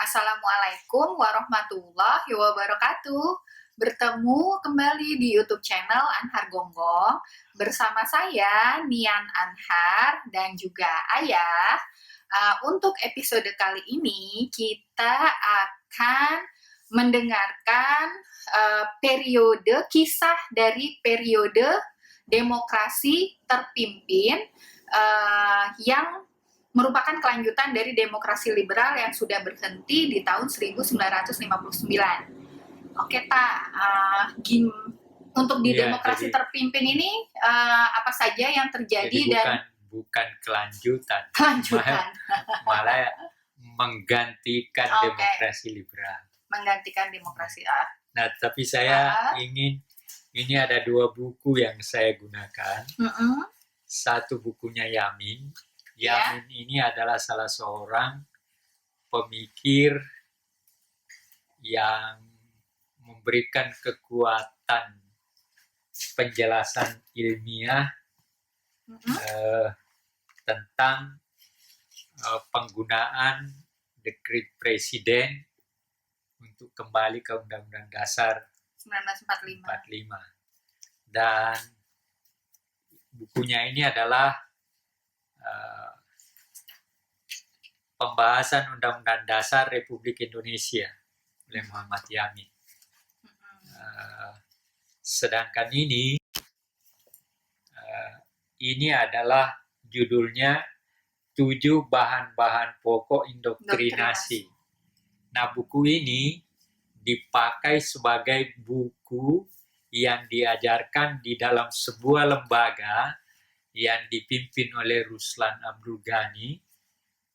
Assalamualaikum warahmatullahi wabarakatuh. Bertemu kembali di YouTube channel Anhar Gonggong bersama saya Nian Anhar dan juga Ayah. Untuk episode kali ini kita akan mendengarkan kisah dari periode demokrasi terpimpin yang merupakan kelanjutan dari demokrasi liberal yang sudah berhenti di tahun 1959. Oke, untuk di demokrasi terpimpin ini apa saja yang terjadi jadi bukan kelanjutan, malah menggantikan demokrasi liberal. Menggantikan demokrasi. Nah, tapi saya ingin, ini ada 2 buku yang saya gunakan. Satu bukunya Yamin. Yamin ini adalah salah seorang pemikir yang memberikan kekuatan penjelasan ilmiah tentang penggunaan dekret presiden untuk kembali ke Undang-Undang Dasar 1945. Dan bukunya ini adalah pembahasan Undang-Undang Dasar Republik Indonesia oleh Muhammad Yamin. Sedangkan ini adalah judulnya 7 bahan-bahan pokok indoktrinasi. Nah, buku ini dipakai sebagai buku yang diajarkan di dalam sebuah lembaga yang dipimpin oleh Ruslan Abdul Ghani,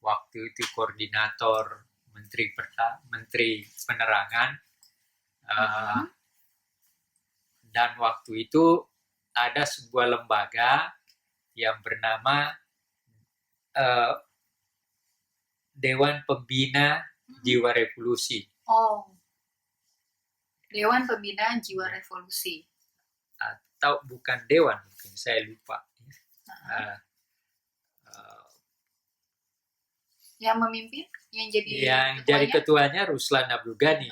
waktu itu koordinator Menteri Penerangan, dan waktu itu ada sebuah lembaga yang bernama Dewan Pembina Jiwa Revolusi. Dewan Pembina Jiwa Revolusi. Atau bukan dewan, mungkin saya lupa. Yang memimpin, yang jadi ketuanya Ruslan Abdul Ghani.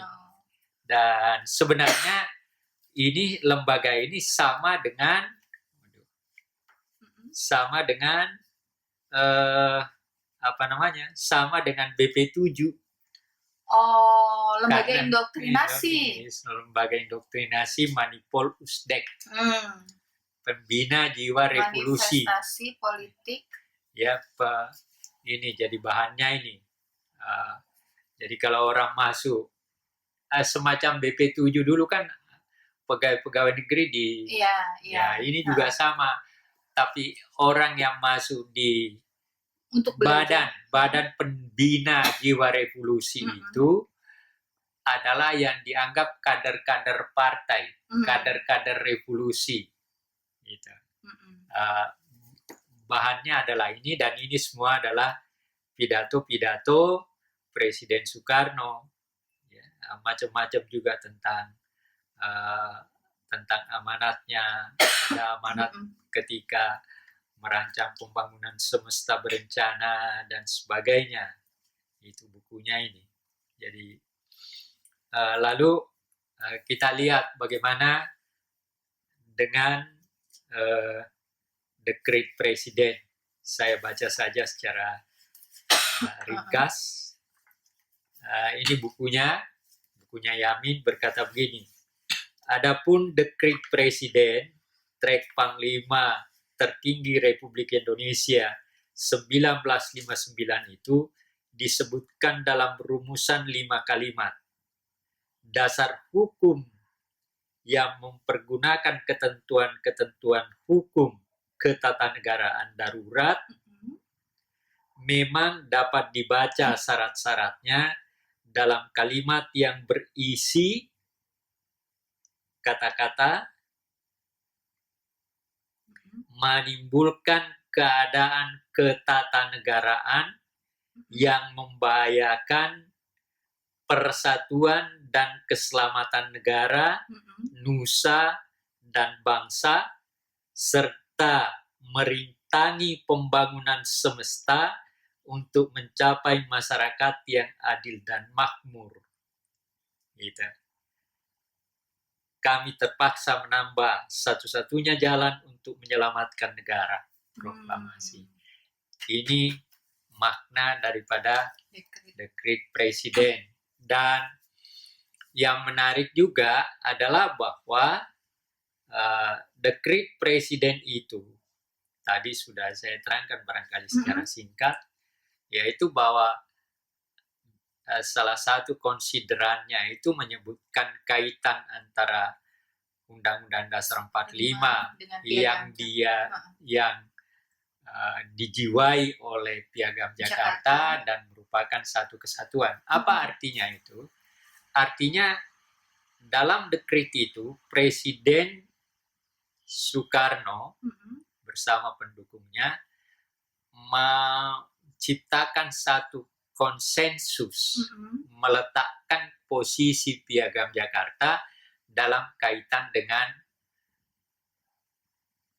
Dan sebenarnya lembaga ini sama dengan sama dengan BP7. Lembaga indoktrinasi. Lembaga indoktrinasi Manipol Usdek. Pembina Jiwa Revolusi. Manifestasi politik. Ya, ini jadi bahannya ini. Jadi kalau orang masuk semacam BP7 dulu kan pegawai negeri ini juga sama. Tapi orang yang masuk di badan pembina Jiwa Revolusi itu adalah yang dianggap kader-kader partai, kader-kader revolusi. Gitu. Bahannya adalah ini, dan ini semua adalah pidato-pidato Presiden Soekarno, macam-macam juga tentang amanatnya, ada amanat ketika merancang pembangunan semesta berencana dan sebagainya. Itu bukunya ini. Jadi lalu kita lihat bagaimana dengan dekret presiden. Saya baca saja secara ringkas. Ini bukunya Yamin berkata begini. Adapun dekret presiden Trek Panglima tertinggi Republik Indonesia 1959 itu disebutkan dalam rumusan 5 kalimat. Dasar hukum yang mempergunakan ketentuan-ketentuan hukum ketatanegaraan darurat memang dapat dibaca syarat-syaratnya dalam kalimat yang berisi kata-kata menimbulkan keadaan ketatanegaraan yang membahayakan persatuan dan keselamatan negara, nusa, dan bangsa, serta merintangi pembangunan semesta untuk mencapai masyarakat yang adil dan makmur. Gitu. Kami terpaksa menambah satu-satunya jalan untuk menyelamatkan negara. Proklamasi. Ini makna daripada dekret presiden. Dan yang menarik juga adalah bahwa dekret presiden itu, tadi sudah saya terangkan barangkali secara singkat, yaitu bahwa salah satu konsiderannya itu menyebutkan kaitan antara Undang-Undang Dasar 45 yang dijiwai oleh Piagam Jakarta dan merupakan satu kesatuan. Apa artinya itu? Artinya dalam dekret itu Presiden Soekarno bersama pendukungnya menciptakan satu konsensus, meletakkan posisi Piagam Jakarta dalam kaitan dengan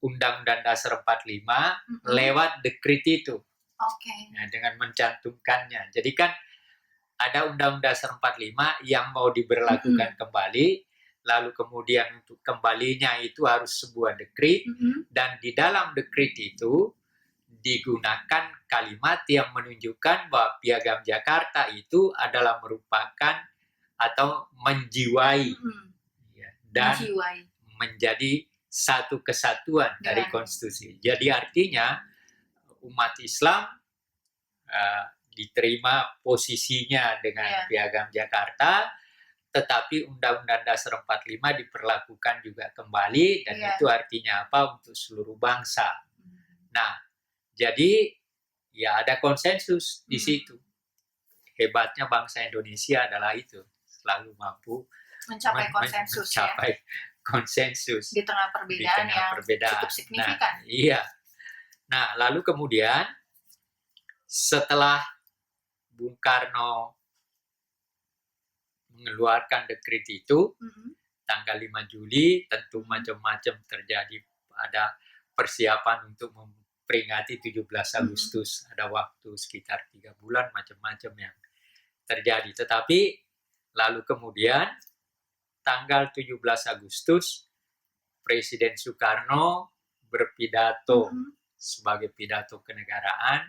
Undang-Undang Dasar 45 lewat dekret itu. Nah, dengan mencantumkannya. Jadi kan ada Undang-Undang Dasar 45 yang mau diberlakukan kembali, lalu kemudian untuk kembalinya itu harus sebuah dekret, dan di dalam dekret itu digunakan kalimat yang menunjukkan bahwa Piagam Jakarta itu adalah merupakan atau menjiwai dan menjadi satu kesatuan dari konstitusi. Jadi artinya umat Islam diterima posisinya dengan Piagam Jakarta, tetapi Undang-Undang Dasar 45 diperlakukan juga kembali, dan itu artinya apa? Untuk seluruh bangsa. Nah, jadi ya ada konsensus di situ. Hebatnya bangsa Indonesia adalah itu, selalu mampu mencapai konsensus di tengah perbedaan yang cukup signifikan. Nah, iya. Nah, lalu kemudian setelah Bung Karno mengeluarkan dekret itu, tanggal 5 Juli, tentu macam-macam terjadi. Ada persiapan untuk memperingati 17 Agustus. Ada waktu sekitar 3 bulan, macam-macam yang terjadi. Tetapi lalu kemudian tanggal 17 Agustus, Presiden Soekarno berpidato sebagai pidato kenegaraan.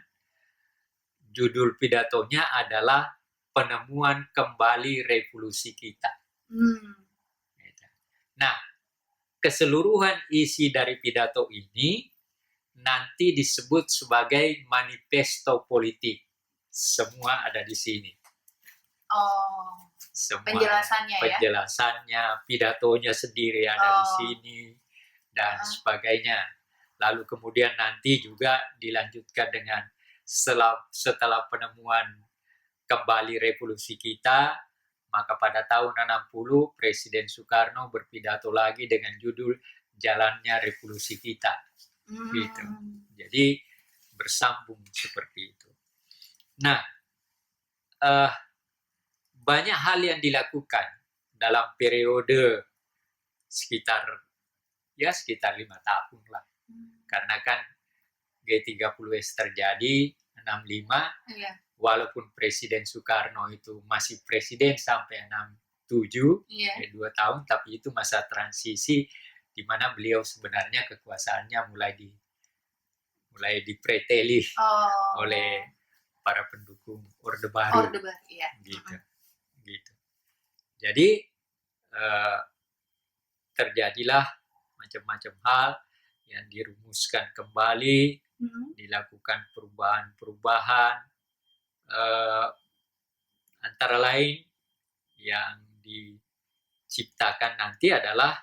Judul pidatonya adalah Penemuan Kembali Revolusi Kita. Nah, keseluruhan isi dari pidato ini nanti disebut sebagai manifesto politik. Semua ada di sini. Semua penjelasannya, pidatonya sendiri ada di sini, dan sebagainya. Lalu kemudian nanti juga dilanjutkan dengan setelah penemuan kembali revolusi kita, maka pada tahun 60 Presiden Soekarno berpidato lagi dengan judul Jalannya Revolusi Kita. Gitu. Jadi bersambung seperti itu. Nah, banyak hal yang dilakukan dalam periode sekitar 5 tahun lah. Karena kan G30S terjadi 65, walaupun Presiden Soekarno itu masih presiden sampai 67, 2 tahun, tapi itu masa transisi di mana beliau sebenarnya kekuasaannya mulai dipreteli oleh para pendukung Orde Baru. Gitu. Jadi terjadilah macam-macam hal yang dirumuskan kembali, dilakukan perubahan-perubahan, antara lain yang diciptakan nanti adalah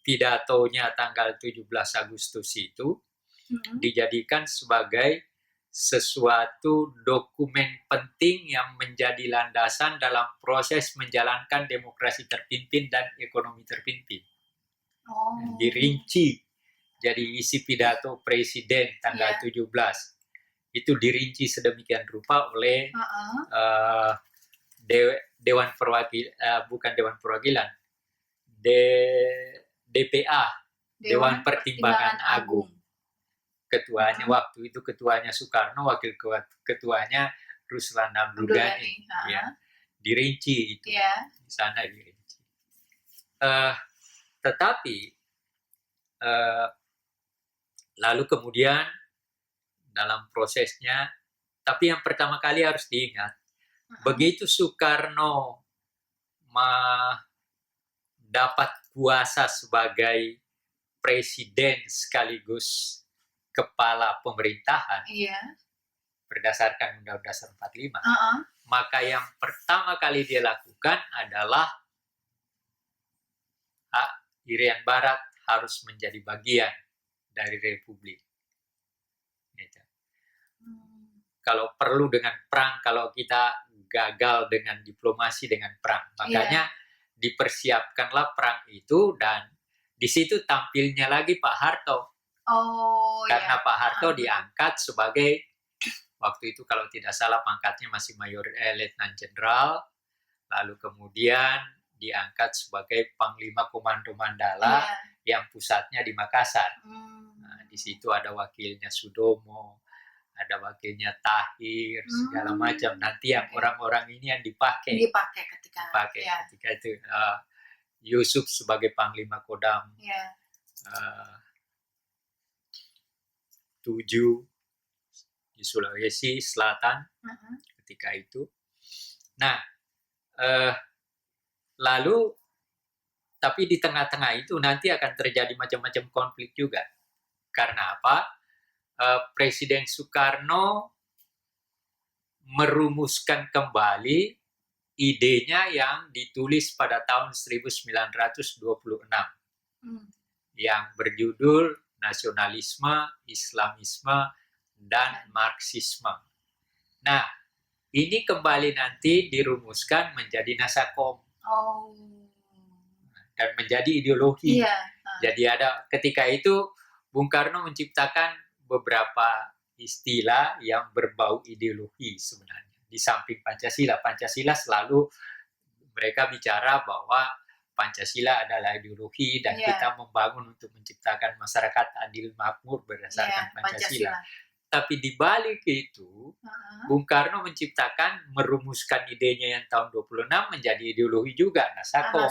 pidatonya tanggal 17 Agustus itu dijadikan sebagai sesuatu dokumen penting yang menjadi landasan dalam proses menjalankan demokrasi terpimpin dan ekonomi terpimpin. Dirinci. Jadi isi pidato presiden tanggal 17 itu dirinci sedemikian rupa oleh Dewan Perwakilan, bukan Dewan Perwakilan, DPA, Dewan Pertimbangan Agung. ketuanya waktu itu ketuanya Soekarno, wakil ketuanya Ruslan Abdul-Ghani, ya, dirinci itu, di sana dirinci. Tetapi lalu kemudian dalam prosesnya, tapi yang pertama kali harus diingat, begitu Soekarno dapat kuasa sebagai presiden sekaligus kepala pemerintahan, berdasarkan Undang-Undang Dasar 45, maka yang pertama kali dia lakukan adalah Irian Barat harus menjadi bagian dari Republik. Gitu. Kalau perlu dengan perang, kalau kita gagal dengan diplomasi dengan perang, makanya dipersiapkanlah perang itu, dan di situ tampilnya lagi Pak Harto. Karena Pak Harto diangkat sebagai, waktu itu kalau tidak salah pangkatnya masih Letnan Jenderal, lalu kemudian diangkat sebagai Panglima Komando Mandala yang pusatnya di Makassar. Nah, di situ ada wakilnya Sudomo, ada wakilnya Tahir, segala macam. Nanti yang orang-orang ini yang dipakai ketika itu. Yusuf sebagai Panglima Kodam 7 di Sulawesi Selatan ketika itu. Nah, lalu tapi di tengah-tengah itu nanti akan terjadi macam-macam konflik juga. Karena apa? Presiden Soekarno merumuskan kembali idenya yang ditulis pada tahun 1926 yang berjudul Nasionalisme, Islamisme, dan Marxisme. Nah, ini kembali nanti dirumuskan menjadi Nasakom dan menjadi ideologi. Jadi ada ketika itu Bung Karno menciptakan beberapa istilah yang berbau ideologi sebenarnya. Di samping Pancasila, Pancasila selalu mereka bicara bahwa Pancasila adalah ideologi dan kita membangun untuk menciptakan masyarakat adil makmur berdasarkan Pancasila. Tapi di balik itu, Bung Karno merumuskan idenya yang tahun 26 menjadi ideologi juga, Nasakom.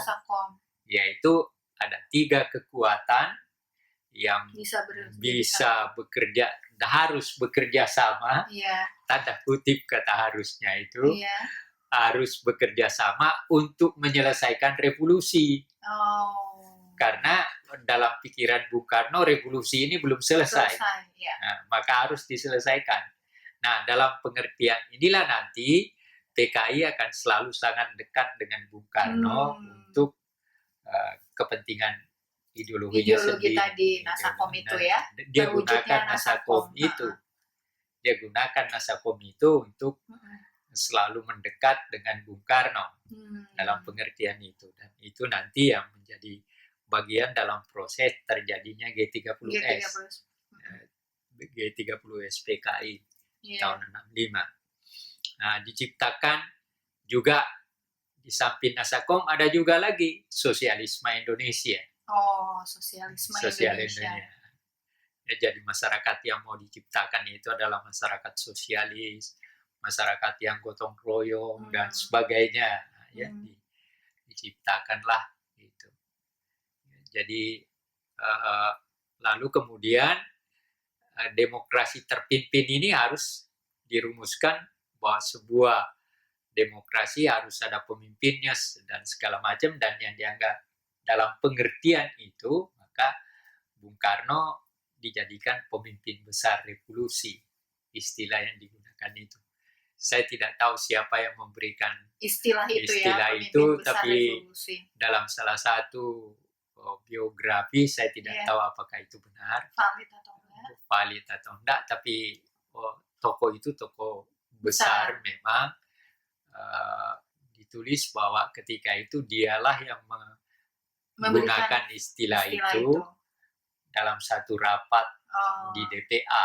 Yaitu ada 3 kekuatan yang bisa bekerja, harus bekerja sama, tanda kutip kata harusnya itu, harus bekerja sama untuk menyelesaikan revolusi. Karena dalam pikiran Bung Karno revolusi ini belum selesai. Nah, maka harus diselesaikan. Nah, dalam pengertian inilah nanti PKI akan selalu sangat dekat dengan Bung Karno untuk kepentingan ideologi tadi, Nasakom itu ya. Dia gunakan Nasakom itu. Dia gunakan Nasakom itu untuk selalu mendekat dengan Bung Karno dalam pengertian itu. Dan itu nanti yang menjadi bagian dalam proses terjadinya G30S. G30S PKI tahun 65. Nah, diciptakan juga di samping Nasakom ada juga lagi Sosialisme Indonesia. Sosialisme Indonesia. Ya, jadi masyarakat yang mau diciptakan itu adalah masyarakat sosialis, masyarakat yang gotong royong dan sebagainya. Ya, diciptakanlah itu. Jadi lalu kemudian demokrasi terpimpin ini harus dirumuskan bahwa sebuah demokrasi harus ada pemimpinnya dan segala macam, dan yang dianggap dalam pengertian itu maka Bung Karno dijadikan pemimpin besar revolusi, istilah yang digunakan itu. Saya tidak tahu siapa yang memberikan istilah itu tapi revolusi. Dalam salah satu biografi saya tidak tahu apakah itu benar, valid atau enggak, tapi tokoh itu tokoh besar memang, ditulis bahwa ketika itu dialah yang menggunakan istilah itu dalam satu rapat di DPA,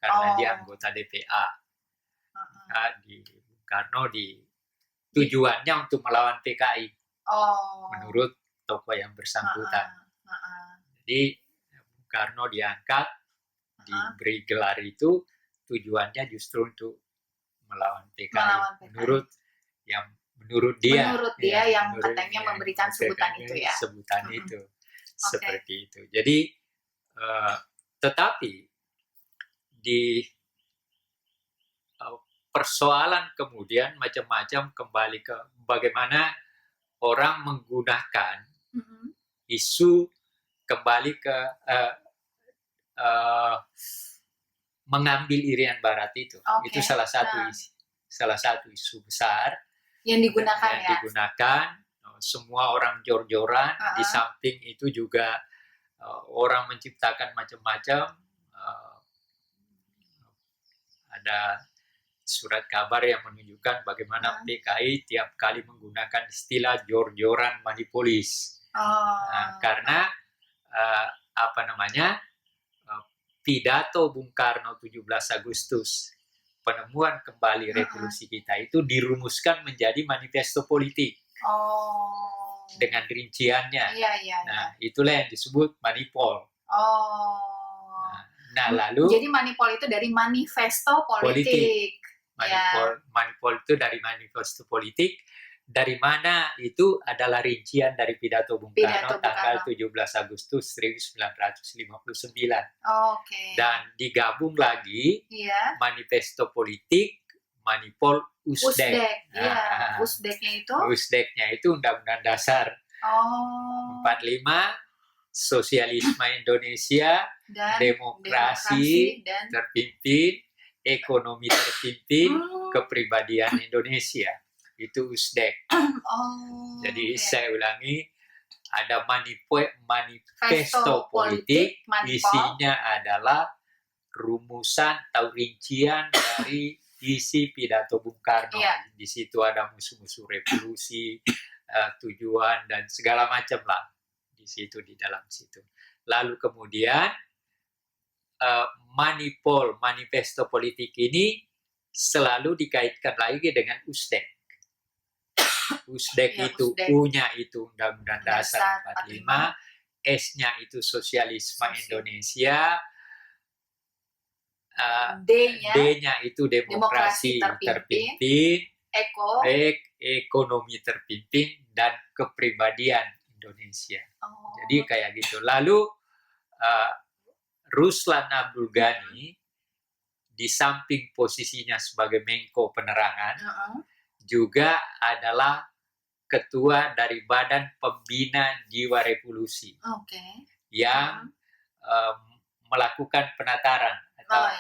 karena dia anggota DPA. Di Bung Karno tujuannya untuk melawan PKI menurut tokoh yang bersangkutan. Jadi Bung Karno diangkat diberi gelar itu tujuannya justru untuk melawan PKI. Menurut dia yang katanya memberikan sebutan itu ya. Sebutan itu seperti itu. Jadi tetapi di persoalan kemudian macam-macam kembali ke bagaimana orang menggunakan isu kembali ke mengambil Irian Barat itu. Itu salah satu isu besar yang digunakan semua orang jor-joran. Di samping itu juga orang menciptakan macam-macam. Ada surat kabar yang menunjukkan bagaimana PKI tiap kali menggunakan istilah jor-joran manipolis. Karena pidato Bung Karno 17 Agustus penemuan kembali revolusi kita itu dirumuskan menjadi manifesto politik dengan rinciannya. Nah, itulah yang disebut manipol. Nah, lalu jadi manipol itu dari manifesto politik. Manipol itu dari manifesto politik. Dari mana itu adalah rincian dari pidato Bung Karno tanggal 17 Agustus 1959. Dan digabung lagi manifesto politik, manipol Usdek. Usdeknya itu Undang-Undang Dasar 45, sosialisme Indonesia, demokrasi terpimpin, ekonomi terpimpin, kepribadian Indonesia. Itu Usdek. Jadi saya ulangi, ada manifesto politik, isinya adalah rumusan atau rincian dari isi pidato Bung Karno. Di situ ada musuh-musuh revolusi, tujuan dan segala macam lah di situ, di dalam situ. Lalu kemudian manifesto politik ini selalu dikaitkan lagi dengan Usdek. Usdek itu U-nya itu Undang-Undang Dasar 45, S-nya itu Sosialisme Indonesia, D-nya itu Demokrasi terpimpin, Ekonomi terpimpin, dan Kepribadian Indonesia. Jadi kayak gitu. Lalu Ruslan Abdul Ghani di samping posisinya sebagai Menko Penerangan juga adalah ketua dari Badan Pembina Jiwa Revolusi yang melakukan penataran atau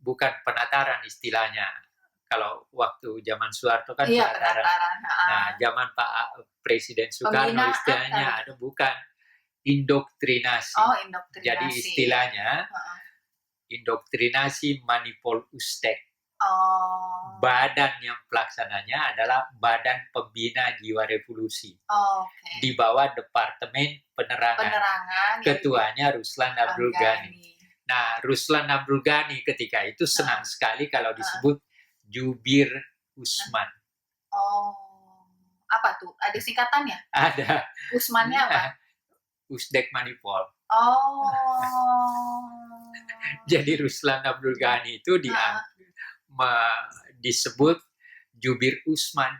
bukan penataran istilahnya. Kalau waktu zaman Soeharto kan penataran. Nah, zaman Pak Presiden Soekarno istilahnya ada bukan indoktrinasi. Jadi istilahnya indoktrinasi manipol Usdek. Badan yang pelaksananya adalah Badan Pembina Jiwa Revolusi. Di bawah Departemen Penerangan. Ketuanya Ruslan Abdul Ghani. Nah, Ruslan Abdul Ghani ketika itu senang sekali kalau disebut Jubir Usman. Apa tuh? Ada singkatannya? Ada. Usmannya apa? Usdek Manipol. Jadi Ruslan Abdul Ghani itu disebut Jubir Usman.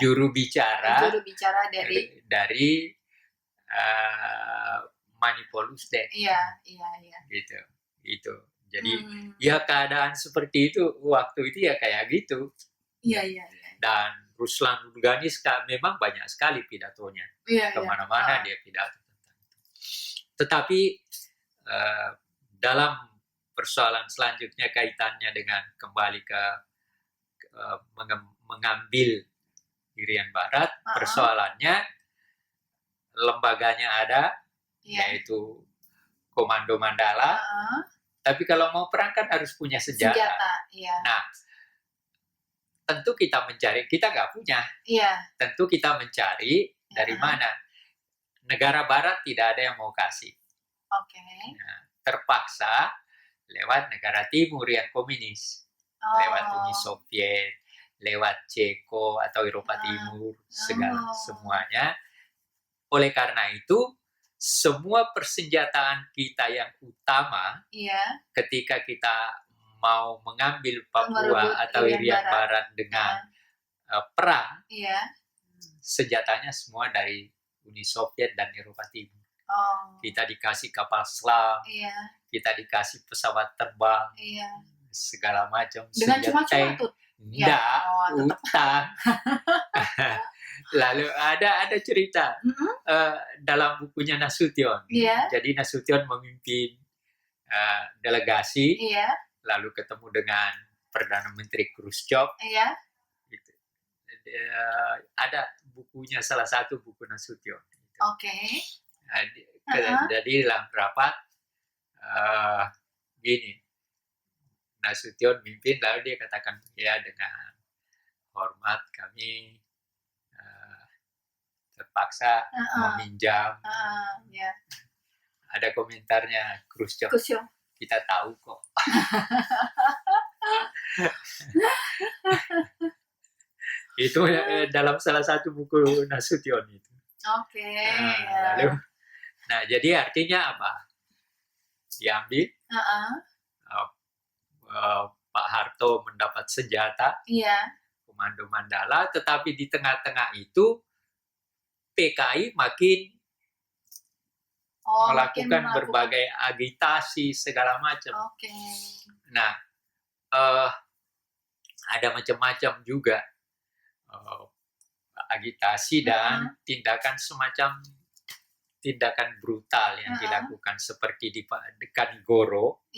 Juru bicara dari Manipol Usdek. Gitu. Itu. Jadi ya keadaan seperti itu waktu itu ya kayak gitu. Dan Ruslan Abdul Ghani memang banyak sekali pidatonya. Kemana-mana dia pidato tentang itu. Tetapi dalam persoalan selanjutnya kaitannya dengan kembali ke mengambil Irian Barat, persoalannya lembaganya ada, yaitu Komando Mandala. Tapi kalau mau perang kan harus punya senjata. Nah, tentu kita nggak punya. Tentu kita mencari dari mana. Negara Barat tidak ada yang mau kasih. Nah, terpaksa lewat negara Timur yang komunis, lewat Uni Soviet, lewat Ceko atau Eropa Timur, semuanya oleh karena itu semua persenjataan kita yang utama ketika kita mau mengambil Papua atau Irian Barat dengan perang, senjatanya semua dari Uni Soviet dan Eropa Timur. Kita dikasih kapal selam, kita dikasih pesawat terbang, segala macam. Dengan cuma-cuma tuh? Enggak, utang. Lalu ada cerita dalam bukunya Nasution. Jadi Nasution memimpin delegasi, lalu ketemu dengan Perdana Menteri Khrushchev. Gitu. Ada bukunya, salah satu buku Nasution. Jadi dalam rapat gini, Nasution mimpin, lalu dia katakan, ya dengan hormat kami terpaksa meminjam. Ada komentarnya Khrushchev, kita tahu kok. Itu dalam salah satu buku Nasution itu. Lalu, jadi artinya apa? Diambil. Pak Harto mendapat senjata, Komando Mandala, tetapi di tengah-tengah itu PKI makin melakukan berbagai agitasi segala macam. Nah, ada macam-macam juga agitasi dan tindakan semacam tindakan brutal yang dilakukan seperti di Kanigoro.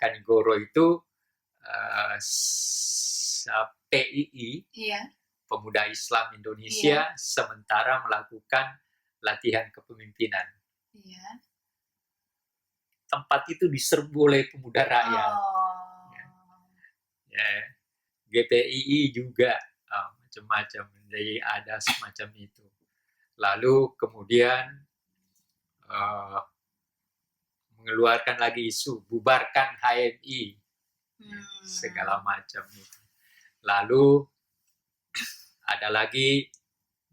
Kanigoro itu PII, Pemuda Islam Indonesia, sementara melakukan latihan kepemimpinan. Tempat itu diserbu oleh pemuda rakyat. GPII juga macam-macam, jadi ada semacam itu. Lalu kemudian mengeluarkan lagi isu bubarkan HMI, segala macam itu. Lalu ada lagi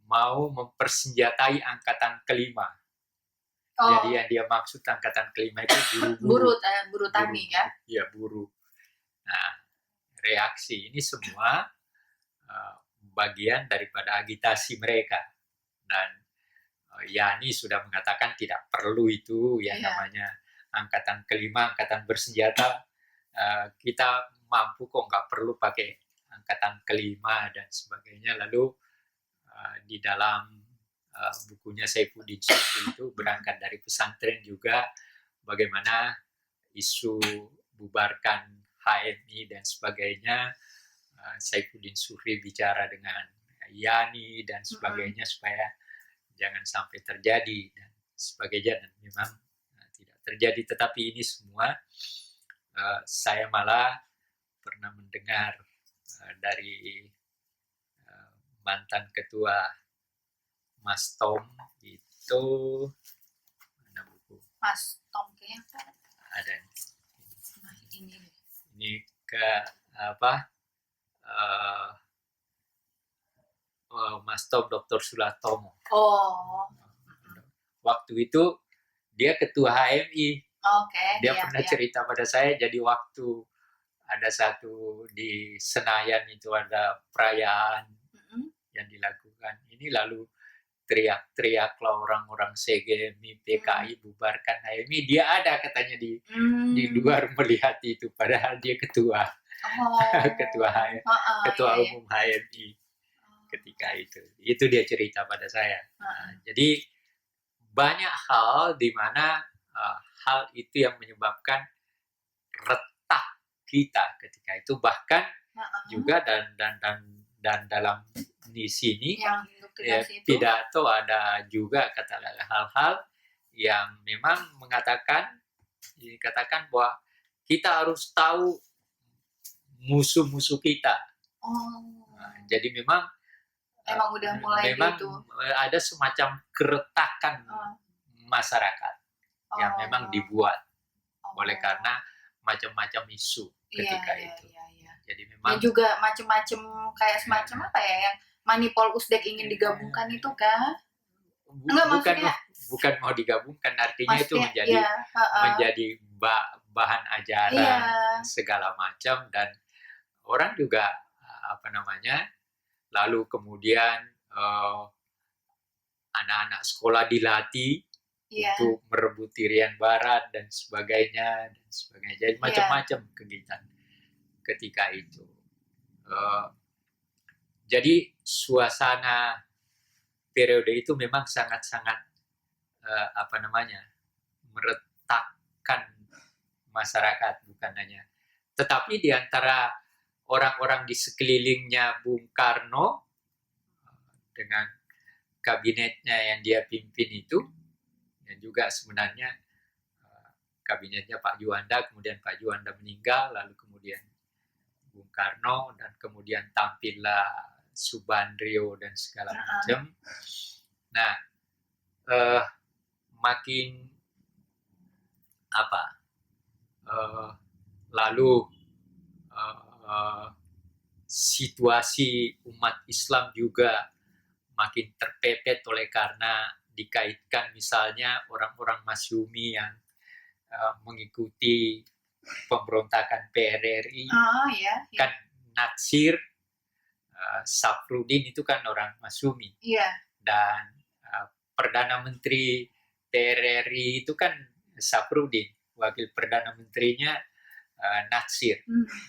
mau mempersenjatai angkatan kelima. Jadi yang dia maksud angkatan kelima itu buru tani ya? Iya, buru. Nah, reaksi ini semua bagian daripada agitasi mereka. Dan Yani sudah mengatakan tidak perlu itu yang namanya angkatan kelima, angkatan bersenjata. Kita mampu kok, nggak perlu pakai angkatan kelima dan sebagainya. Lalu di dalam bukunya Saifuddin Shukri itu berangkat dari pesantren juga, bagaimana isu bubarkan HMI dan sebagainya. Saifuddin Shukri bicara dengan Yani dan sebagainya supaya jangan sampai terjadi dan sebagainya, dan memang tidak terjadi. Tetapi ini semua saya malah pernah mendengar dari mantan ketua Mas Tom itu, mana buku Mas Tom kayaknya ada ini ke apa Mas Tom, Dr. Sulatomo. Waktu itu dia ketua HMI. Dia pernah cerita pada saya, jadi waktu ada satu di Senayan itu ada perayaan yang dilakukan ini, lalu teriak-teriak lah orang-orang CGMI, PKI bubarkan HMI. Dia ada katanya di luar melihat itu, padahal dia ketua ketua umum HMI ketika itu. Itu dia cerita pada saya. Jadi banyak hal di mana hal itu yang menyebabkan retak kita ketika itu, bahkan juga dan dalam di sini pidato ada juga hal-hal yang memang dikatakan bahwa kita harus tahu musuh-musuh kita. Jadi memang udah mulai gitu. Ada semacam keretakan masyarakat yang memang dibuat oleh karena macam-macam isu ketika itu. Jadi memang juga macam-macam kayak semacam apa ya, yang Manipol Usdek ingin digabungkan itu kan? Enggak, bukan maksudnya bukan mau digabungkan, artinya itu maksudnya menjadi iya, heeh. menjadi bahan ajaran Iya. segala macam, dan orang juga apa namanya, lalu kemudian anak-anak sekolah dilatih Iya. untuk merebut Irian Barat dan sebagainya dan sebagainya. Jadi Iya. macam-macam kegiatan ketika itu. Jadi suasana periode itu memang sangat-sangat apa namanya, meretakkan masyarakat, bukan hanya. Tetapi di antara orang-orang di sekelilingnya Bung Karno dengan kabinetnya yang dia pimpin itu, yang juga sebenarnya kabinetnya Pak Juanda, kemudian Pak Juanda meninggal, lalu kemudian Bung Karno, dan kemudian tampillah Subandrio dan segala macam. Nah, makin apa? Lalu situasi umat Islam juga makin terpepet oleh karena dikaitkan misalnya orang-orang Masyumi yang mengikuti pemberontakan PRRI, kan Natsir, Safrudin itu kan orang Masyumi, dan Perdana Menteri PRRI itu kan Safrudin, wakil Perdana Menterinya Natsir.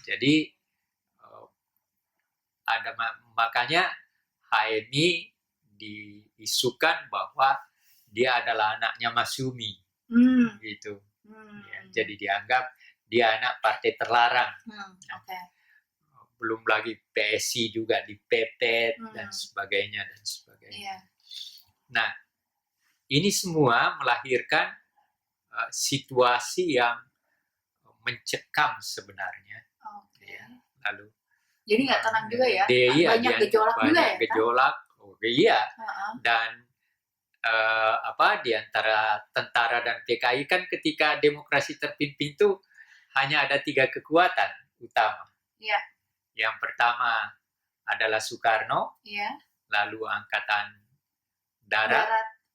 Jadi ada makanya HMI diisukan bahwa dia adalah anaknya Masyumi, gitu. Ya, jadi dianggap dia anak partai terlarang. Belum lagi PSI juga dipepet dan sebagainya dan sebagainya. Nah, ini semua melahirkan situasi yang mencekam sebenarnya. Ya, lalu jadi nggak tenang juga ya? Banyak gejolak juga ya? Gejolak, iya. Dan di antara tentara dan PKI kan ketika demokrasi terpimpin itu hanya ada 3 kekuatan utama. Yang pertama adalah Soekarno, lalu Angkatan Darat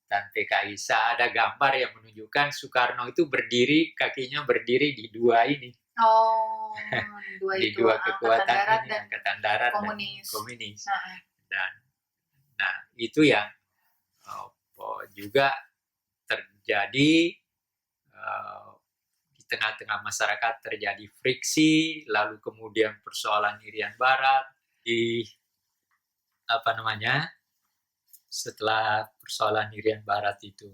dan PKI. Ada gambar yang menunjukkan Soekarno itu kakinya berdiri di dua ini. Di dua kekuatan ini, Angkatan Darat dan Komunis. Dan itu yang juga terjadi di tengah-tengah masyarakat, terjadi friksi, lalu kemudian persoalan Irian Barat setelah persoalan Irian Barat itu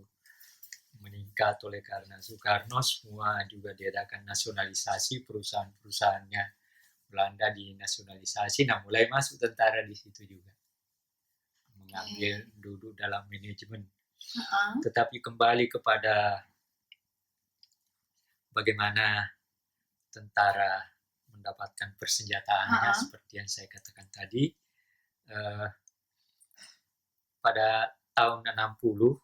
meningkat oleh karena Soekarno, semua juga diadakan nasionalisasi, perusahaan-perusahaannya Belanda dinasionalisasi. Nah, mulai masuk tentara di situ juga, mengambil duduk dalam manajemen. Tetapi kembali kepada bagaimana tentara mendapatkan persenjataannya, seperti yang saya katakan tadi, pada tahun 1960,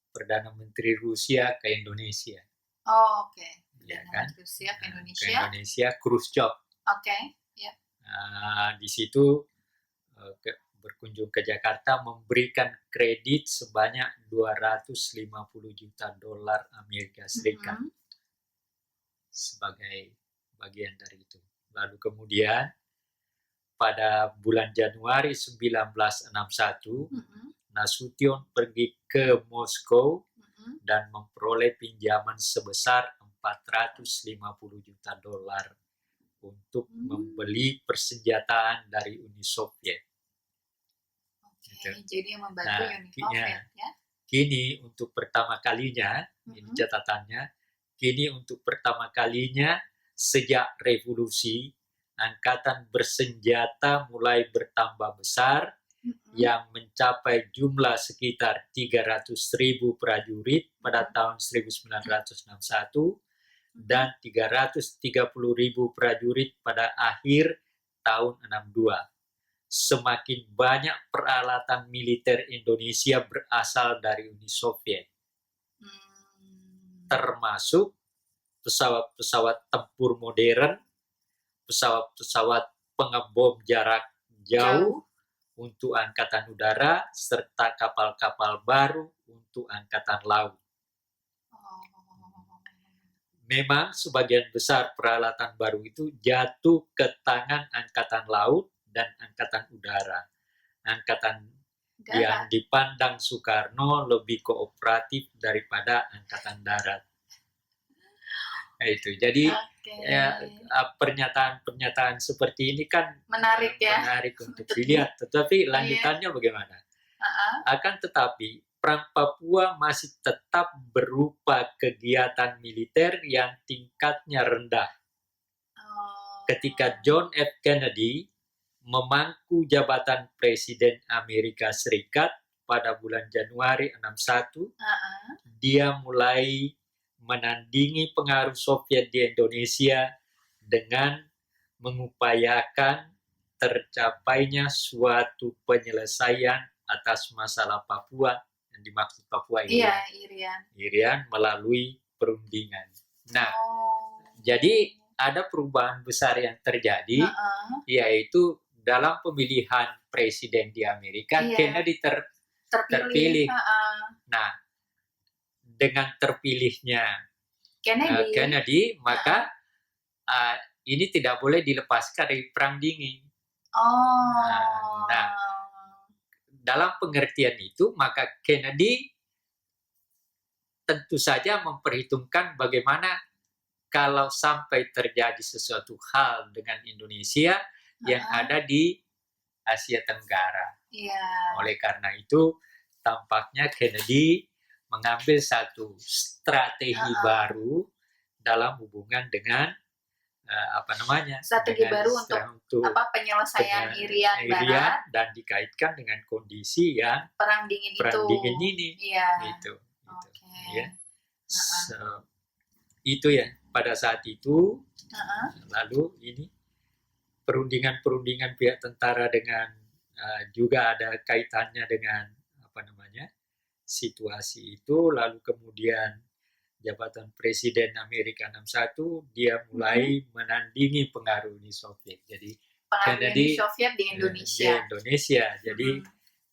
Perdana Menteri Rusia ke Indonesia. Ya kan? Rusia ke Indonesia. Ke Indonesia, Khrushchev. Di situ berkunjung ke Jakarta, memberikan kredit sebanyak $250 juta Amerika Serikat sebagai bagian dari itu. Lalu kemudian pada bulan Januari 1961, Nasution pergi ke Moskow dan memperoleh pinjaman sebesar $450 juta untuk membeli persenjataan dari Uni Soviet. Jadi yang membantu Uni Soviet, ya? Kini untuk pertama kalinya, ini catatannya, untuk pertama kalinya sejak revolusi, angkatan bersenjata mulai bertambah besar, yang mencapai jumlah sekitar 300.000 prajurit pada tahun 1961 dan 330.000 prajurit pada akhir tahun 62. Semakin banyak peralatan militer Indonesia berasal dari Uni Soviet, termasuk pesawat-pesawat tempur modern, pesawat-pesawat pengebom jarak jauh untuk angkatan udara serta kapal-kapal baru untuk angkatan laut. Memang sebagian besar peralatan baru itu jatuh ke tangan angkatan laut dan angkatan udara. Angkatan yang dipandang Soekarno lebih kooperatif daripada angkatan darat. Itu. Jadi pernyataan seperti ini kan menarik untuk dilihat. Tetapi lanjutannya bagaimana? Akan tetapi Perang Papua masih tetap berupa kegiatan militer yang tingkatnya rendah. Ketika John F. Kennedy memangku jabatan Presiden Amerika Serikat pada bulan Januari 61, dia mulai menandingi pengaruh Soviet di Indonesia dengan mengupayakan tercapainya suatu penyelesaian atas masalah Papua. Yang dimaksud Papua Irian melalui perundingan. Nah, jadi ada perubahan besar yang terjadi, yaitu dalam pemilihan presiden di Amerika, Kennedy terpilih. Nah, dengan terpilihnya Kennedy maka ini tidak boleh dilepaskan dari Perang Dingin. Nah, dalam pengertian itu, maka Kennedy tentu saja memperhitungkan bagaimana kalau sampai terjadi sesuatu hal dengan Indonesia yang ada di Asia Tenggara. Oleh karena itu, tampaknya Kennedy mengambil satu strategi baru dalam hubungan dengan strategi baru untuk penyelesaian Irian Barat dan dikaitkan dengan kondisi yang perang dingin ini. Gitu. Ya. Itu ya pada saat itu. Lalu ini perundingan pihak tentara dengan juga ada kaitannya dengan situasi itu. Lalu kemudian jabatan Presiden Amerika 61, dia mulai menandingi pengaruh Uni Soviet. Jadi Kennedy Soviet di Indonesia. Jadi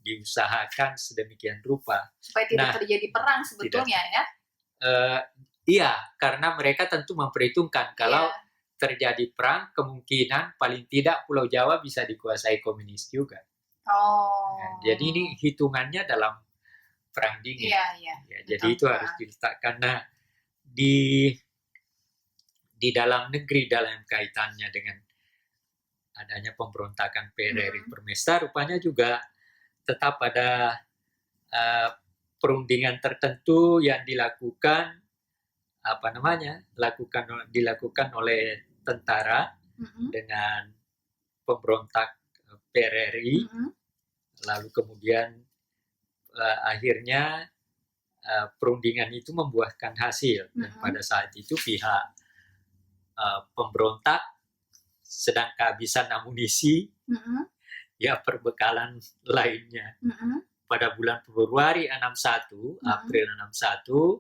diusahakan sedemikian rupa supaya tidak terjadi perang sebetulnya iya, karena mereka tentu memperhitungkan kalau terjadi perang, kemungkinan paling tidak Pulau Jawa bisa dikuasai komunis juga. Jadi ini hitungannya dalam Perang Dingin. Jadi itu harus diletakkan. Nah, di dalam negeri dalam kaitannya dengan adanya pemberontakan PRRI Permesta, rupanya juga tetap ada perundingan tertentu yang dilakukan dilakukan oleh tentara dengan pemberontak PRRI. Lalu kemudian akhirnya perundingan itu membuahkan hasil. Dan pada saat itu pihak pemberontak sedang kehabisan amunisi, perbekalan lainnya. Pada bulan Februari 61, April 61,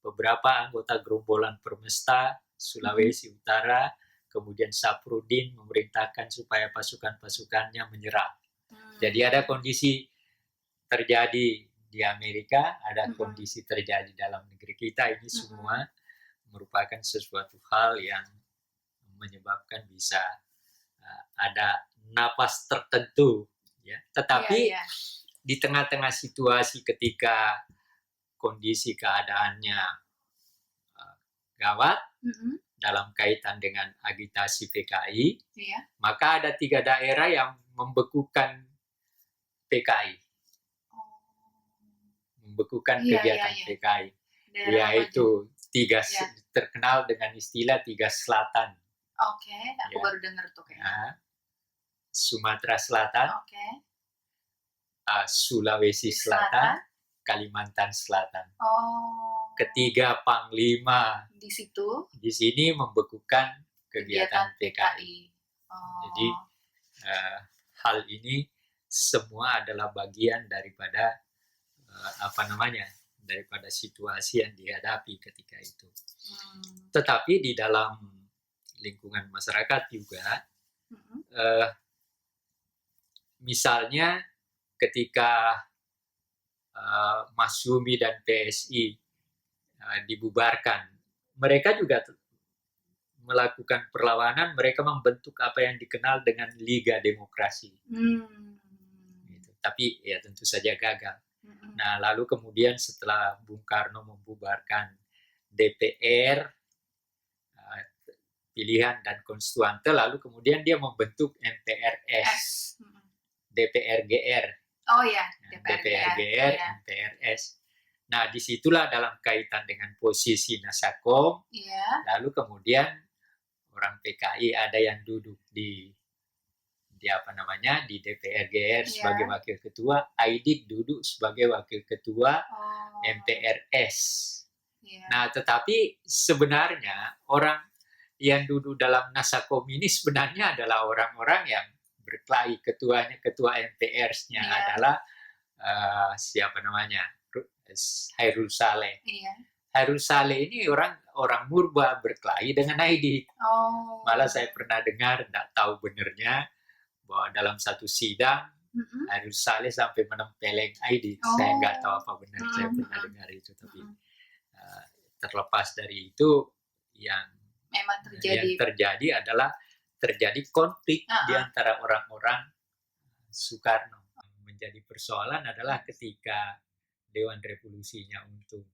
beberapa anggota gerombolan Permesta Sulawesi Utara, kemudian Saprudin memerintahkan supaya pasukan-pasukannya menyerah. Jadi ada kondisi terjadi di Amerika, ada kondisi terjadi dalam negeri kita. Ini semua merupakan sesuatu hal yang menyebabkan bisa ada napas tertentu. Tetapi di tengah-tengah situasi ketika kondisi keadaannya gawat dalam kaitan dengan agitasi PKI, maka ada 3 daerah yang membekukan PKI, membekukan kegiatan PKI, yaitu 3 terkenal dengan istilah 3 selatan. Aku baru dengar tuh kayaknya. Sumatera Selatan, Sulawesi Selatan, Kalimantan Selatan. Ketiga panglima di sini membekukan kegiatan PKI. Jadi hal ini semua adalah bagian daripada daripada situasi yang dihadapi ketika itu. Tetapi di dalam lingkungan masyarakat juga misalnya ketika Masyumi dan PSI dibubarkan, mereka juga melakukan perlawanan, mereka membentuk apa yang dikenal dengan Liga Demokrasi. Gitu. Tapi ya tentu saja gagal. Nah, lalu kemudian setelah Bung Karno membubarkan DPR, pilihan dan konstituante, lalu kemudian dia membentuk MPRS, DPRGR. Oh ya, DPRGR, MPRS. Nah, disitulah dalam kaitan dengan posisi Nasakom, lalu kemudian orang PKI ada yang duduk di DPRGR sebagai wakil ketua, Aidit duduk sebagai wakil ketua MPRS. Nah, tetapi sebenarnya orang yang duduk dalam Nasakom ini sebenarnya adalah orang-orang yang berkelahi. Ketua MPRS-nya adalah Hairul Saleh. Hairul Saleh ini orang Murba berkelahi dengan Aidit. Malah saya pernah dengar, tidak tahu benarnya, bahwa dalam satu sidang Hairul Saleh sampai menempeleng Aidit. Saya nggak tahu apa benar, saya pernah dengar itu. Tapi terlepas dari itu, yang terjadi adalah terjadi konflik di antara orang-orang Soekarno. Menjadi persoalan adalah ketika Dewan Revolusinya untuk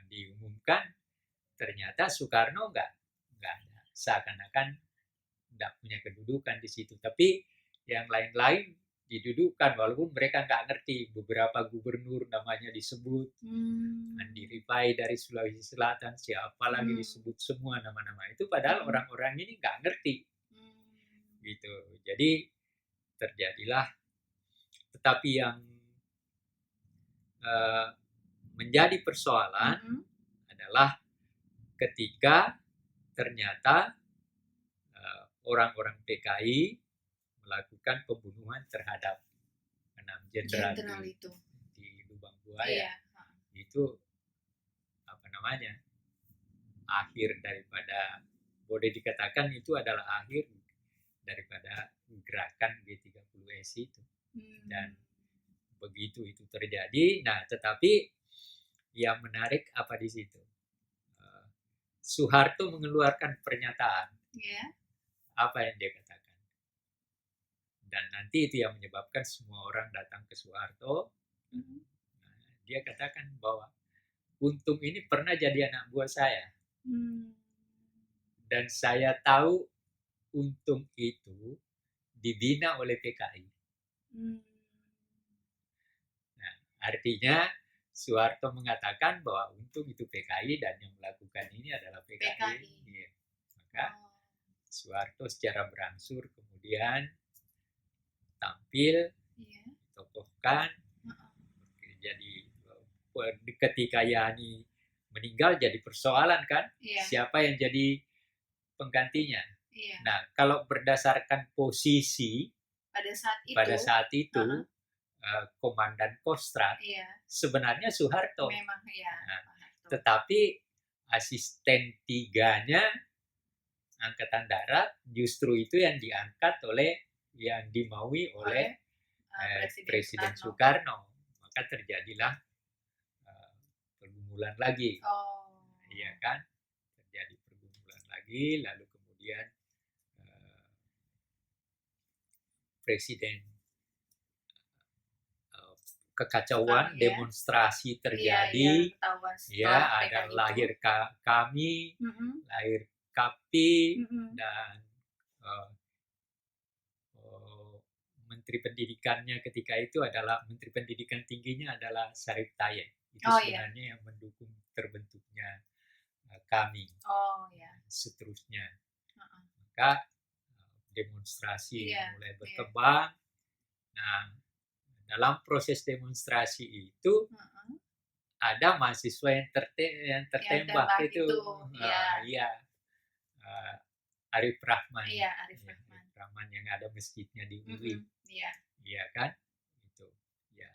diumumkan, ternyata Soekarno nggak ada, seakan-akan nggak punya kedudukan di situ. Tapi yang lain-lain didudukan, walaupun mereka nggak ngerti. Beberapa gubernur namanya disebut, Andi Rifai dari Sulawesi Selatan, siapa lagi disebut, semua nama-nama itu, padahal orang-orang ini nggak ngerti. Gitu. Jadi terjadilah, tetapi yang menjadi persoalan adalah ketika ternyata orang-orang PKI melakukan pembunuhan terhadap 6 jenderal di Lubang Buaya. Itu akhir daripada, boleh dikatakan itu adalah akhir daripada gerakan G30S itu. Dan begitu itu terjadi, nah tetapi yang menarik apa di situ? Soeharto mengeluarkan pernyataan. Apa yang dia katakan? Dan nanti itu yang menyebabkan semua orang datang ke Soeharto. Nah, dia katakan bahwa Untung ini pernah jadi anak buah saya. Dan saya tahu Untung itu dibina oleh PKI. Nah, artinya Soeharto mengatakan bahwa Untung itu PKI dan yang melakukan ini adalah PKI. Ya. Maka Soeharto secara berangsur kemudian tampil, tokohkan, jadi ketika Yani meninggal jadi persoalan kan, siapa yang jadi penggantinya. Nah, kalau berdasarkan posisi pada saat itu Komandan Kostrad, sebenarnya Soeharto. Memang, nah, tetapi asisten tiganya Angkatan Darat justru itu yang diangkat yang dimaui oleh Presiden Soekarno. Maka terjadilah pergumulan lagi. Iya kan? Terjadi pergumulan lagi, lalu kemudian Presiden kekacauan, demonstrasi terjadi, ada lahir kami, lahir KAPI, dan Menteri Pendidikannya ketika itu adalah, Menteri Pendidikan tingginya adalah Sarip Tayeb. Itu sebenarnya yang mendukung terbentuknya kami. Seterusnya. Maka demonstrasi mulai berkembang. Nah, dalam proses demonstrasi itu ada mahasiswa yang tertembak itu. Arif Rahman. Arif Rahman yang ada masjidnya di UI. Iya kan? Itu. Ya.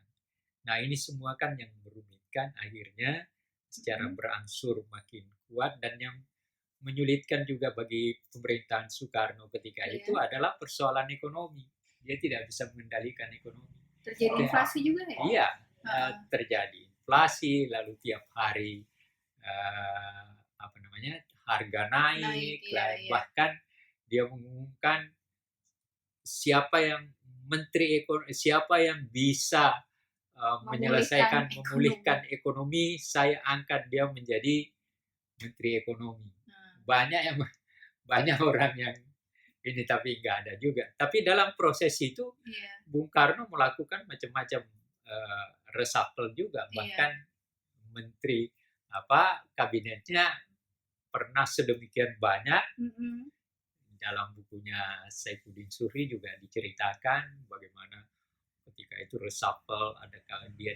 Nah, ini semua kan yang merumitkan akhirnya secara berangsur makin kuat, dan yang menyulitkan juga bagi pemerintahan Soekarno ketika itu adalah persoalan ekonomi. dia tidak bisa mengendalikan ekonomi. Terjadi inflasi juga ya? Iya, terjadi inflasi, lalu tiap hari apa namanya, harga naik, iya. bahkan dia mengumumkan siapa yang siapa yang bisa memulihkan ekonomi, saya angkat dia menjadi menteri ekonomi. Banyak orang yang ini, tapi nggak ada juga. Tapi dalam proses itu Bung Karno melakukan macam-macam reshuffle juga, bahkan menteri kabinetnya pernah sedemikian banyak. Dalam bukunya Saifuddin Suhri juga diceritakan bagaimana ketika itu reshuffle, dia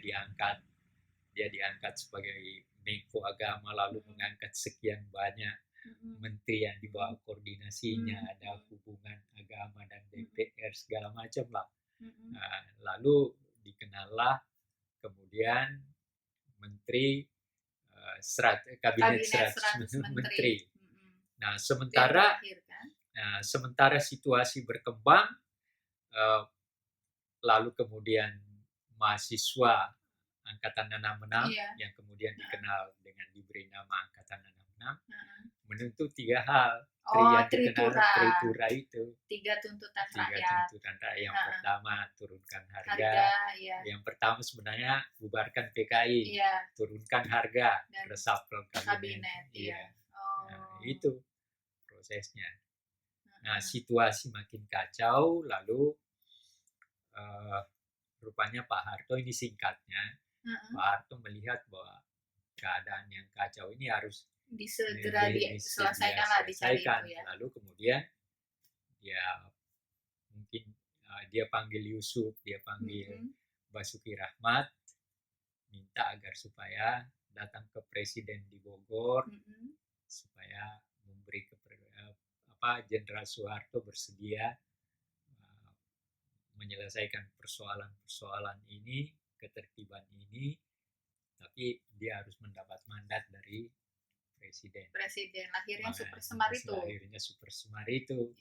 diangkat sebagai Menko Agama, lalu mengangkat sekian banyak menteri yang di bawah koordinasinya, ada hubungan agama dan DPR segala macam lah. Lalu dikenallah kemudian menteri kabinet 100 menteri. Nah, sementara situasi berkembang, lalu kemudian mahasiswa Angkatan 66 yang kemudian dikenal dengan diberi nama Angkatan 66 menuntut 3 hal. Yang dikenal Tritura itu. 3 tuntutan rakyat. Yang pertama, turunkan harga. Yang pertama sebenarnya bubarkan PKI, turunkan harga, reshuffle kabinet. Nah, itu prosesnya. Nah, situasi makin kacau, lalu rupanya Pak Harto, ini singkatnya, Pak Harto melihat bahwa keadaan yang kacau ini harus segera diselesaikan lah, dicari itu ya. Lalu kemudian dia panggil Yusuf, dia panggil Basuki Rahmat, minta agar supaya datang ke Presiden di Bogor, supaya memberi Jenderal Soeharto bersedia menyelesaikan persoalan-persoalan ini, ketertiban ini, tapi dia harus mendapat mandat dari Presiden. Lahirnya Super Semar itu.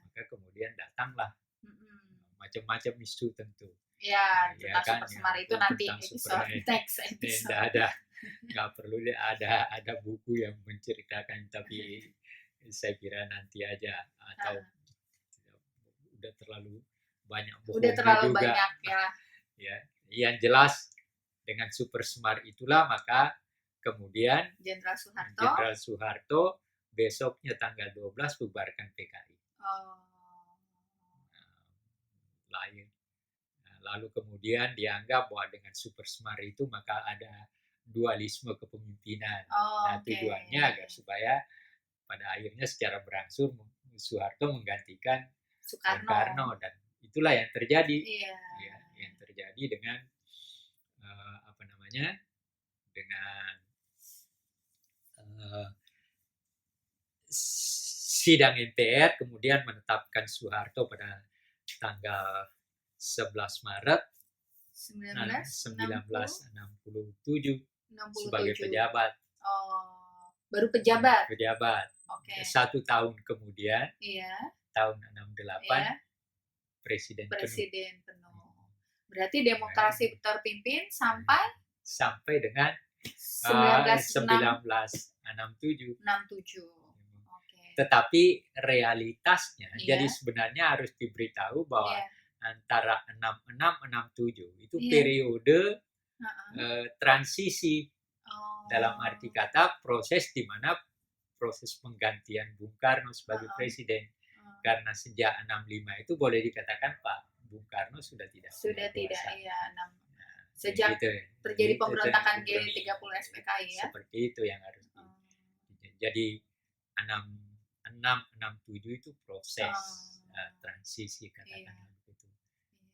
Maka kemudian datanglah macam-macam isu tentu. Tentang Super Semar itu nanti next episode. Nggak perlu ada buku yang menceritakan, tapi saya kira nanti aja, atau udah terlalu banyak bohongnya juga. Banyak ya. Yang jelas dengan Super Semar itulah maka kemudian Jenderal Soeharto besoknya tanggal 12 bubarkan PKI. Lalu kemudian dianggap bahwa dengan Super Semar itu maka ada dualisme kepemimpinan. Tujuannya agar supaya pada akhirnya secara berangsur Soeharto menggantikan Soekarno, dan itulah yang terjadi. Yang terjadi dengan dengan sidang MPR kemudian menetapkan Soeharto pada tanggal 11 Maret 1967 sebagai pejabat. Baru pejabat. 1 tahun kemudian, tahun 68, presiden penuh. Berarti demokrasi terpimpin sampai dengan 1967. Tetapi realitasnya, jadi sebenarnya harus diberitahu bahwa antara 66-67 itu periode transisi, dalam arti kata proses di mana proses penggantian Bung Karno sebagai presiden. Karena sejak 65 itu boleh dikatakan Pak Bung Karno sudah tidak sejak terjadi pemberontakan G30 SPKI ya. Seperti itu yang harus jadi 66-67 itu proses transisi, katakanlah begitu.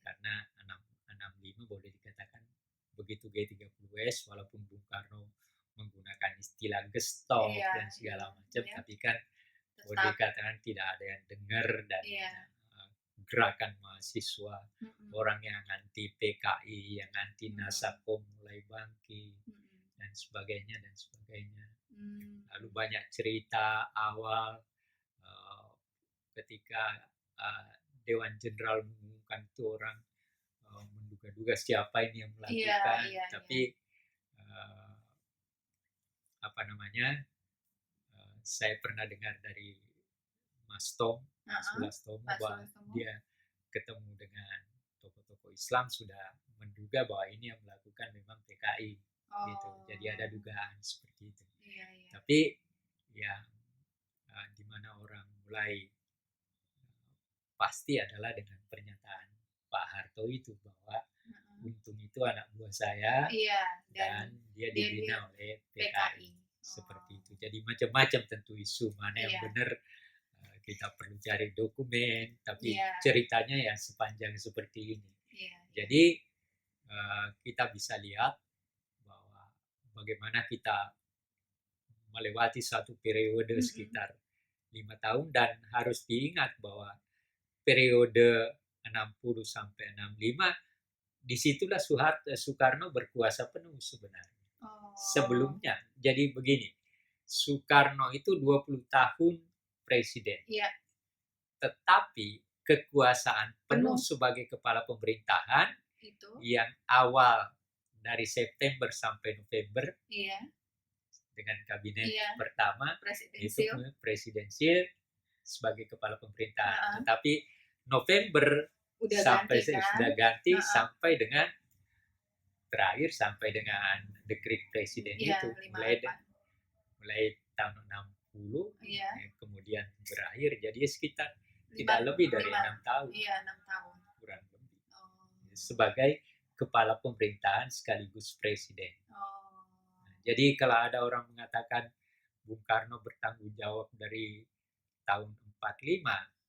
Karena 65 boleh dikatakan begitu G30S, walaupun Bung Karno menggunakan istilah gestop dan segala macam, tapi kan boleh dikatakan tidak ada yang dengar, dan gerakan mahasiswa, orang yang anti PKI, yang anti Nasakom mulai bangkit, dan sebagainya. Lalu banyak cerita awal ketika Dewan Jenderal bukan itu orang menduga-duga siapa ini yang melakukan, tapi apa namanya, saya pernah dengar dari Mas Tom, Mas Bulastomo, bahwa dia ketemu dengan tokoh-tokoh Islam sudah menduga bahwa ini yang melakukan memang PKI, gitu. Jadi ada dugaan seperti itu. Tapi yang di mana orang mulai pasti adalah dengan pernyataan Pak Harto itu bahwa Untung itu anak buah saya, dan dia dibina oleh PKI. Seperti itu. Jadi macam-macam tentu isu, mana yang benar kita perlu cari dokumen, tapi ceritanya ya sepanjang seperti ini. Jadi kita bisa lihat bahwa bagaimana kita melewati satu periode sekitar 5 tahun, dan harus diingat bahwa periode 60 sampai 65 disitulah Soekarno berkuasa penuh sebenarnya. Sebelumnya, jadi begini, Soekarno itu 20 tahun presiden. Tetapi kekuasaan penuh sebagai kepala pemerintahan itu yang awal dari September sampai November dengan kabinet pertama itu presidensial sebagai kepala pemerintahan. Tetapi November sudah ganti sampai dengan terakhir sampai dengan dekret presiden itu mulai tahun 60 kemudian berakhir, jadi sekitar tidak lebih dari 6 tahun. Kurang lebih. Sebagai kepala pemerintahan sekaligus presiden. Jadi kalau ada orang mengatakan Bung Karno bertanggung jawab dari tahun 45,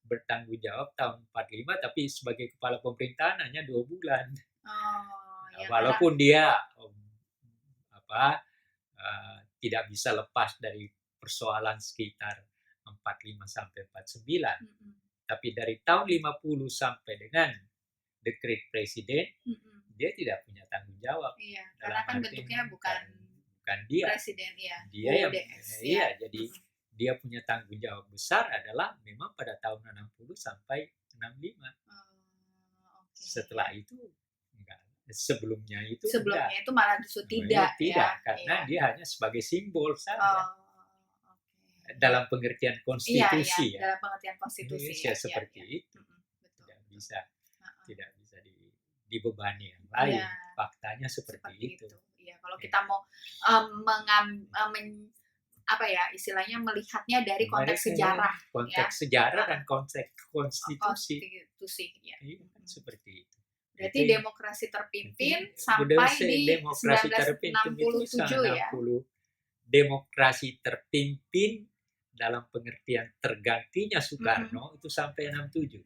bertanggung jawab tahun 45, tapi sebagai kepala pemerintahan hanya 2 bulan. Walaupun dia tidak bisa lepas dari persoalan sekitar 45 sampai 49. Tapi dari tahun 50 sampai dengan dekret presiden, dia tidak punya tanggung jawab. Karena kan bentuknya bukan dia. Presiden, dia yang jadi dia punya tanggung jawab besar adalah memang pada tahun 60 sampai 65. Setelah itu enggak. Sebelumnya itu malah justru tidak karena dia hanya sebagai simbol saja. Dalam pengertian konstitusi dalam pengertian konstitusi seperti itu. Betul. Tidak bisa dibebani yang lain. Faktanya seperti itu. Kalau kita mau istilahnya melihatnya dari konteks sejarah, sejarah dan konteks konstitusi. Seperti itu. Berarti demokrasi terpimpin sampai di 1967 ya. Demokrasi terpimpin dalam pengertian tergantinya Soekarno itu sampai 67.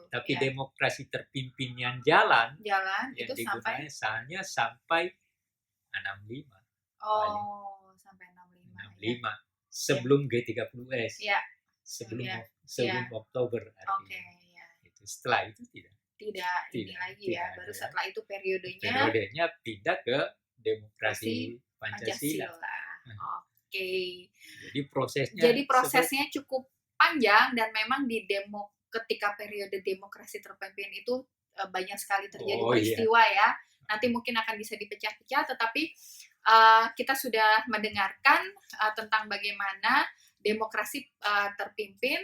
Tapi demokrasi terpimpin yang jalan yang itu digunakan sampai 65. Sampai 65. Sebelum G30S. Sebelum Oktober artinya. Setelah itu tidak ini lagi ya. Baru setelah itu periodenya pindah ke demokrasi Pancasila. Jadi prosesnya cukup panjang, dan memang ketika periode demokrasi terpimpin itu banyak sekali terjadi peristiwa ya. Nanti mungkin akan bisa dipecah-pecah, tetapi kita sudah mendengarkan tentang bagaimana demokrasi terpimpin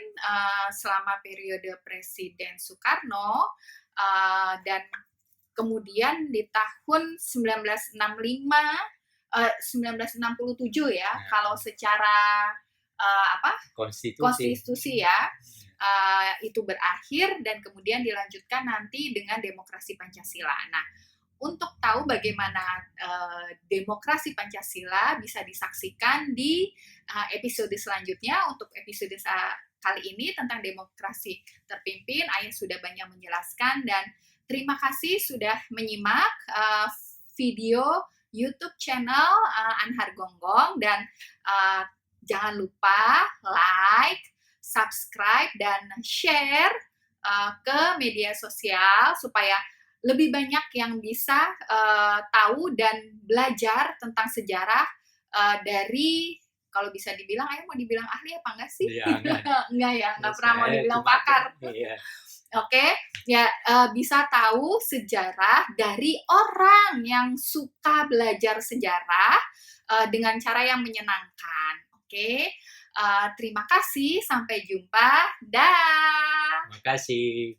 selama periode Presiden Soekarno, dan kemudian di tahun 1967 ya, kalau secara konstitusi ya, itu berakhir, dan kemudian dilanjutkan nanti dengan demokrasi Pancasila. Nah, untuk tahu bagaimana demokrasi Pancasila bisa disaksikan di episode selanjutnya. Untuk episode kali ini tentang demokrasi terpimpin, Ayah sudah banyak menjelaskan, dan terima kasih sudah menyimak video YouTube channel Anhar Gonggong, dan jangan lupa like, subscribe, dan share ke media sosial supaya lebih banyak yang bisa tahu dan belajar tentang sejarah dari, kalau bisa dibilang, Ayah mau dibilang ahli apa enggak sih? Enggak ya, enggak pernah mau dibilang pakar. Oke, ya bisa tahu sejarah dari orang yang suka belajar sejarah dengan cara yang menyenangkan. Oke, terima kasih, sampai jumpa, dah. Terima kasih.